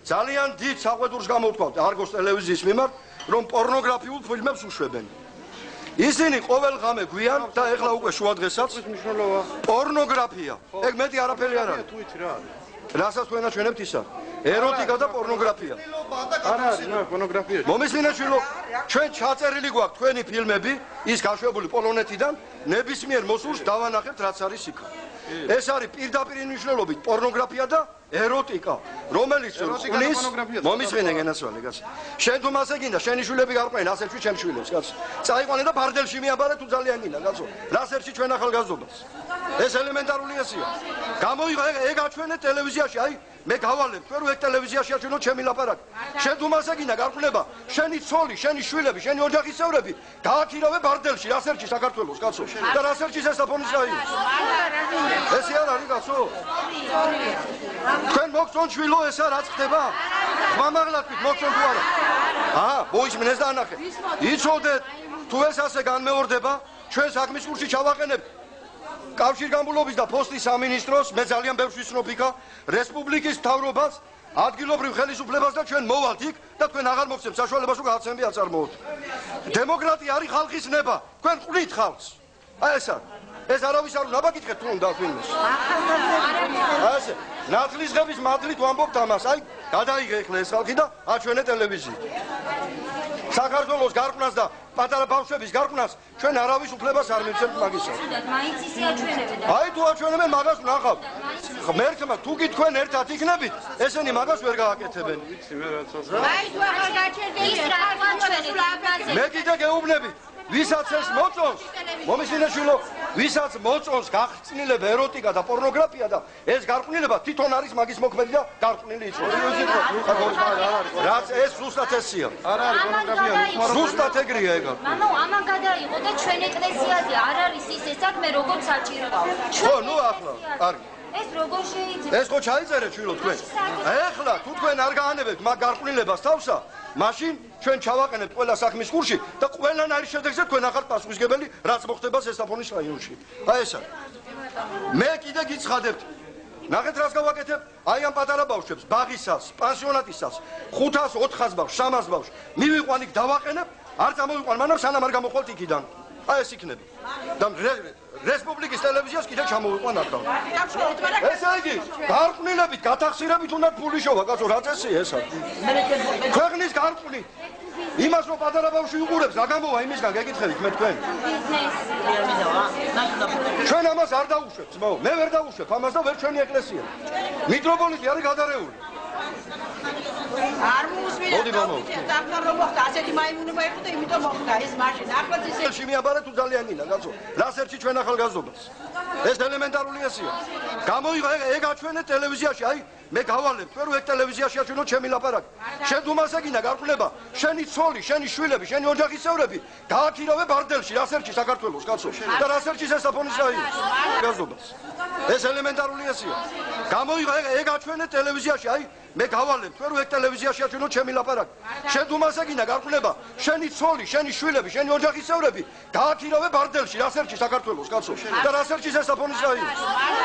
ძალიან დიდ საყვედურს გამოვთქვათ არგოს ტელევიზიის მიმართ, რომ პორნოგრაფიულ ფილმებს უშვებენ. ისინი ყოველ ღამე გვიან და ეხლა უკვე შუადღესაც პორნოგრაფია. ეგ მეტი არაფერი არ არის. რასაც თქვენ აჩვენებთ ისა? ეროტიკა და პორნოგრაფია. არა, პორნოგრაფია. მომისმინეთ შვილო, ჩვენ ჩაწერილი გვაქვს თქვენი ფილმები, ის გაშვებული პოლონეთიდან, ნებისმიერ მოსულს დავანახებთ რაც არის იქ. ეს არის პირდაპირ მნიშვნელობით პორნოგრაფია და ეროტიკა, რომელიც ხნის მომისმინე გენაცვალე კაცი. შენ თუ მასე გინდა, შენი შვილები გარყვენ ასეთში ჩემ შვილებს კაცი. წაიყვანე და ბარდელში მიაბარე თუ ძალიან გინდა კაცო. რასერში ჩვენ ახალგაზრდობას. ეს ელემენტარული ესია. გამოიღო ეგ აჩვენეთ ტელევიზიაში, აი მე გავალებ, თქვენ რო ეგ ტელევიზიაში აჩვენოთ ჩემი ლაპარაკი. შენ თუ მასე გინდა გარყვნება, შენი ცოლი, შენი შვილები, შენი ოჯახის წევრები გააქირავე ბარდელში, რასერში საქართველოს კაცო. და რასერში ზესტაფონის რაიონში. ესე არ არის კაცო? თქვენ მოგწონთ შვილო ესა რაც ხდება? ხმამაღლათით მოგწონთ თუ არა? აჰა, მოისმინეს და ანახეთ. იცოდეთ, თუ ეს ასე განმეორდება, ჩვენ საქმის კურსში ჩავაყენებთ კავშირგამბულობის და პოსტის სამინისტროს, მე ძალიან ბევრს ვიცნობ იქა, რესპუბლიკის მთავრობას, ადგილობრივ ხელისუფლებას და ჩვენ მოვალთ იქ და თქვენ აღარ მოგცემთ საშუალებას რომ გადაცემები აწარმოოთ. დემოკრატია არის ხალხის ნება, თქვენ ყვრით ხალხს. აი ეს არის. ეს არავის არ უნდა აბაკითხეთ თუ უნდა ფილმს. ასე, ნათლისღების მადლით ვამბობთ ამას, აი, გადაიღე ახლა ეს ხალხი და აჩვენე ტელევიზიით. საქართველოს გარყვნას და პატარა ბავშვების გარყვნას ჩვენ არავის უფლებას არ მივცემთ მაგისას. მაინც ისე აჩვენებენ. აი თუ აჩვენებენ მაგას ვნახავთ. მერქმა თუ კი თქვენ ერთად იქნებით, ესენი მაგას ვერ გააკეთებენ. აი თუ ახლა გაჩერდები ის რა აჩვენებენ. მე კიდე გეუბნები, ვისაც ეს მოწონს, მომისმინეთ შვილო, ვისაც მოწონს გახსნილება ეროტიკა და პორნოგრაფია და ეს გარყვნილება თვითონ არის მაგის მოქმედი და გარყვნილი იწვევს. რაც ეს ზუსტად ესია. არ არის პორნოგრაფია, ზუსტად ეგრეა ეგ. მამო, ამან გადაიღო და ჩვენ ეკლესიაზე არ არის ის საქმე როგორც საჭიროა. ხო, ნუ ახლა, კარგი. ეს როგორ შეიძლება? ეს ხო ჩაიწერეთ შვილო თქვენ. ეხლა თუ თქვენ არ გაანებებთ მაგ გარყვნილებას თავსა, მაშინ ჩვენ ჩავაყენებთ ყველა საქმის კურსში და ყველანაირი შედეგზე თქვენ ახალ პასუხისგებელი რაც მოხდება ზესტაფონის რაიონში. აი ეს არის. მე კიდე გიცხადებთ. ნახეთ რას გავაკეთებ? აი ამ პატარა ბავშვებს, ბაღისას, პანსიონატისას, 500-400 ბავშვს, 300 ბავშვს მივიყვან იქ დავაყენებ, არ წამოვიყვან მანამ სანამ არ გამოხვალთ იქიდან. აი ეს იქნება. და რესპუბლიკის ტელევიზიას კიდე ჩამოვიყვან ახლა. ესე იგი, გარყვნილებით, გათახსირებით უნდა ფული შოვა, კაცო, რა წესია ეს არის? ქვეყნის გარყვნით. იმას რომ პატარა ბავშვი უყურებს, რა გამოვა იმისგან გეკითხებით მე თქვენ? ჩვენ ამას არ დაუშვებთ, მოუ, მე ვერ დაუშვებ ამას და ვერ ჩვენი ეკლესია. მიტროპოლიტი არის გადარეული. არ მოусმინე. დაქტორ რომ მოხდა, ასეთი მაიმუნება იყო და იმიტომ მოხდა ეს მაშინ. ახლა ისე შემიაბარე თუ ძალიან გინდა, კაცო. რასერში ჩვენ ახალგაზრდობას. ეს ელემენტარული ესია. გამოიღო ეგ აჩვენეთ ტელევიზიაში, აი მე გავალებ, თქვენ რო ეგ ტელევიზიაში აჩვენოთ ჩემი ლაპარაკი. შენ თუ მასე გინდა გარყვნება, შენი ცოლი, შენი შვილები, შენი ოჯახის წევრები გააქირავე ბარდელში, რასერში საქართველოს, კაცო. და რასერში ზესტაფონის რაიონში. ახალგაზრდობას. ეს ელემენტარული ესია. გამოიღო ეგ აჩვენეთ ტელევიზიაში, აი მე გავალებ, თქვენ რო ეგ ტელევიზიაში აჩვენოთ ჩემი ლაპარაკი. შენ თუ მასე გინდა გარყვნება, შენი ცოლი, შენი შვილები, შენი ოჯახის წევრები გააქირავე ბარდელში, რასერში საქართველოს, კაცო. და რასერში ზესტაფონის რაიონში.